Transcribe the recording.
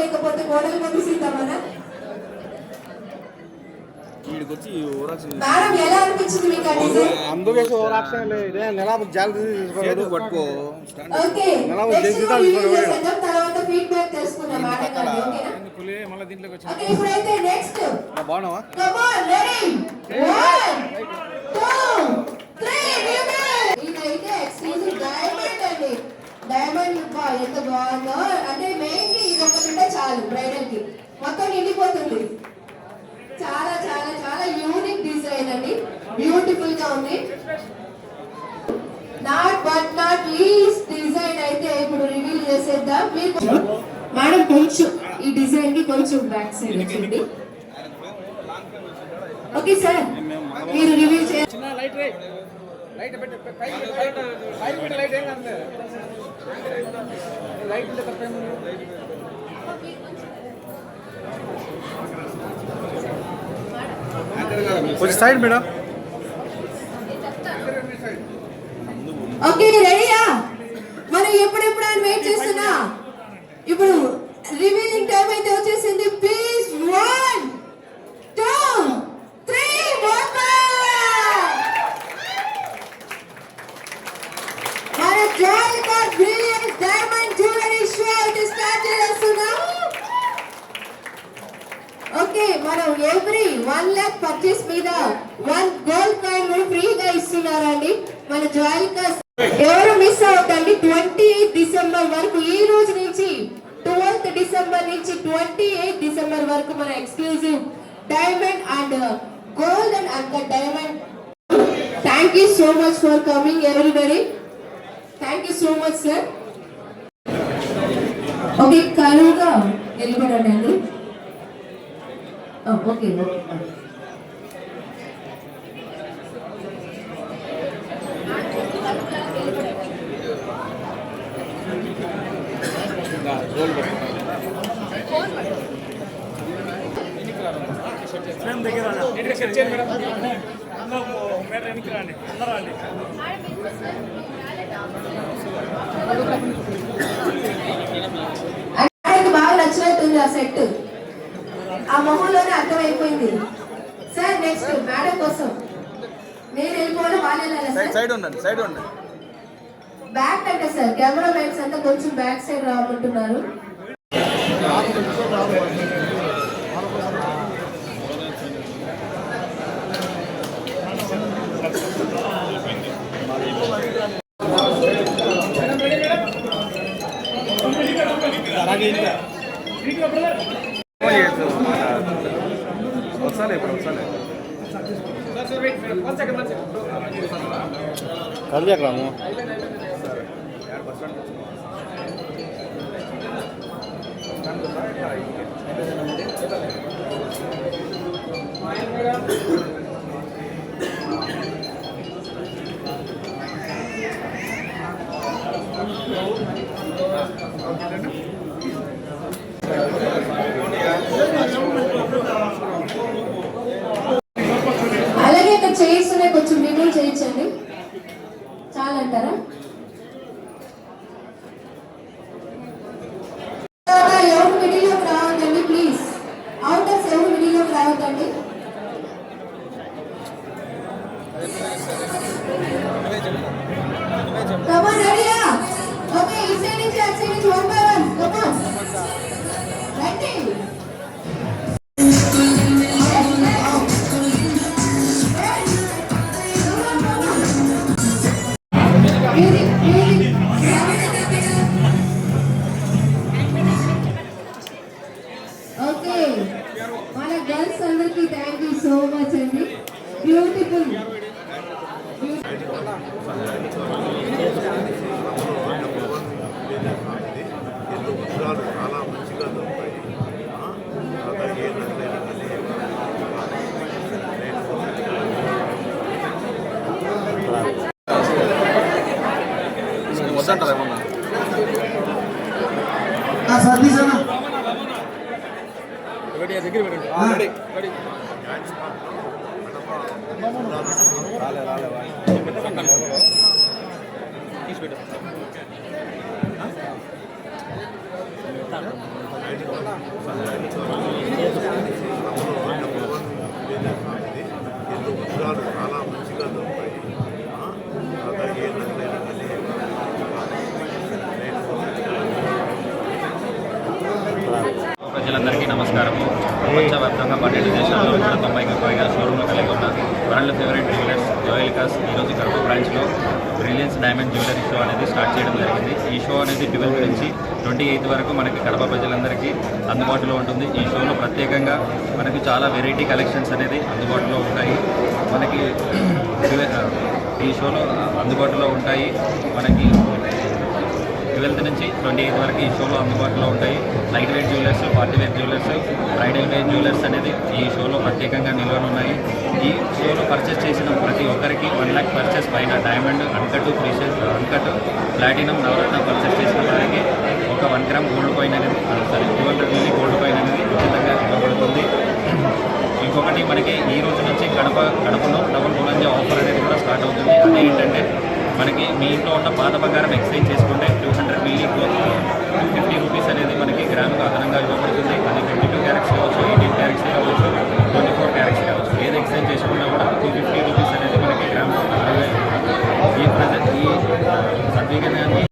లేకపోతే కోడలు పంపిస్తామనా? మేడం ఎలా అనిపించింది మీకు? అందుకే పట్టుకో తర్వాత ఫీడ్బ్యాక్ తెలుసుకుందాం మేడం గారు. ఓకేనా? ఓకే ఇప్పుడైతే నెక్స్ట్ బాగున్నావా? కమ్ ఆన్ రెడీ 1 2 3 ఇదైతే ఎక్స్క్లూజివ్ డైమండ్ అండి. డైమండ్ బా ఎంత బాగుందో. అంటే మెయిన్లీ ఇది ఒకటి ఉంటే చాలు బ్రైడల్ కి మొత్తం నిండిపోతుంది. చాలా చాలా చాలా యూనిక్ డిజైన్ అండి. బ్యూటిఫుల్ గా ఉంది. Not but not least design అయితే ఇప్పుడు రివీల్ చేసేద్దాం. మీరు మేడం కొంచెం ఈ డిజైన్ కి కొంచెం బ్యాక్ సైడ్ వచ్చింది. ఓకే సార్ మీరు రివీల్ చేయాలి. కొంచెం సైడ్ మేడం. ఓకే రెడీయా? మనం ఎప్పుడెప్పుడు అని వెయిట్ చేస్తున్నా. ఇప్పుడు రివీలింగ్ టైం అయితే వచ్చేసింది. ప్లీజ్ 1 2 3 మన జాలికా బ్రిలియంట్ డైమండ్ జ్యువెలరీ షో అయితే స్టార్ట్ చేస్తున్నాం. ఓకే మనం ఎవ్రీ 1 lakh పర్చేస్ మీద 1 గోల్డ్ కాయిన్ కూడా ఫ్రీగా ఇస్తున్నారండి మన జాలికా. ఎవరు మిస్ అవుతండి. 28 డిసెంబర్ వరకు, ఈ రోజు నుంచి 12th డిసెంబర్ నుంచి 28 డిసెంబర్ వరకు మన exclusive diamond and gold and uncut diamond. Thank you so much for coming everybody. Thank you so much sir. Okay కరువుగా నిలబడండి అండి. ఓకే ఓకే బాగా నచ్చినట్టుంది ఆ సెట్. ఆ మొహంలోనే అర్థమైపోయింది సార్. నెక్స్ట్ మేడం కోసం నేను వెళ్ళిపోవడం వాళ్ళే సైడ్ ఉండండి, సైడ్ ఉండండి. బ్యాక్ అంటే సార్ కెమెరా మ్యాన్స్ అంతా కొంచెం బ్యాక్ సైడ్ రావాలంటున్నారు. कर दिया काम అలాగే ఇక్కడ చైర్స్ ఉన్నాయి, కొంచెం రిమూవ్ చేయించండి. చాలంటారా? ఎవరు మిడిల్లోకి రావద్దండి ప్లీజ్. అవుటర్స్ ఎవరు మిడిల్లోకి రావద్దండి. కమాన్ రెడీయా? ఓకే ఈ సైడ్ నుంచి అటు సైడ్ నుంచి 1 by 1 కమాన్ రెడీ. ఓకే మన గర్ల్స్ అందరికి థ్యాంక్ యూ సో మచ్ అండి. బ్యూటిఫుల్ చాలా మంచిగా దొరుకుతాయి. వద్దంటారా ఏమన్నా? సర్వీసేనా దగ్గర పెట్టండి. రాలే రాలే తీసి పెట్టు. వస్త్రాలు చాలా మంచిగా దొరుకుతాయి. అలాగే ఏంటంటే ప్రజలందరికీ నమస్కారము. ప్రపంచవ్యాప్తంగా 12 దేశాల్లో 190కి పైగా షోరూమ్లు కలిగి ఉన్న వరల్డ్ ఫేవరెట్ జ్యువెలర్స్ జోయలికాస్ ఈరోజు కడప బ్రాంచ్లో బ్రిలియన్స్ డైమండ్ జ్యువెలరీ షో అనేది స్టార్ట్ చేయడం జరిగింది. ఈ షో అనేది 12 నుంచి 28 వరకు మనకి కడప ప్రజలందరికీ అందుబాటులో ఉంటుంది. ఈ షోలో ప్రత్యేకంగా మనకి చాలా వెరైటీ కలెక్షన్స్ అనేది అందుబాటులో ఉంటాయి. మనకి ఈ షోలో అందుబాటులో ఉంటాయి. మనకి 12 నుంచి 28 వరకు ఈ షోలో అందుబాటులో ఉంటాయి. Lightweight jewellers, party wear jewellers, bridal wear jewellers అనేది ఈ షోలో ప్రత్యేకంగా నిల్వనున్నాయి. ఈ షోలో పర్చేస్ చేసిన ప్రతి ఒక్కరికి 1 లక్ష పర్చేస్ పైన diamond, uncut, precious, uncut, platinum, navaratna purchase చేసిన వారికి ఒక 1 గ్రామ్ గోల్డ్ కాయిన్ అనేది 200 మిల్లీ గోల్డ్ కాయిన్ అనేది ఉచితంగా ఇవ్వబడుతుంది. ఇంకొకటి మనకి ఈ రోజు నుంచి కడపలో డబుల్ బోనంజా ఆఫర్ అనేది కూడా స్టార్ట్ అవుతుంది. అది ఏంటంటే మనకి మీ ఇంట్లో ఉన్న పాత బంగారం ఎక్స్చేంజ్ చేసుకుంటే 200 మిల్లీ 250 రూపీస్ అనేది మనకి గ్రాముకు అదనంగా ఇవ్వబడుతుంది. అది 22 క్యారెట్స్ కావచ్చు, 18 క్యారెట్స్ కావచ్చు, 24 క్యారెట్స్ కావచ్చు. ఏది ఎక్స్చేంజ్ చేసుకున్నా కూడా 250 రూపీస్ అనేది మనకి గ్రాముకు ఈ సద్వినియోగాన్ని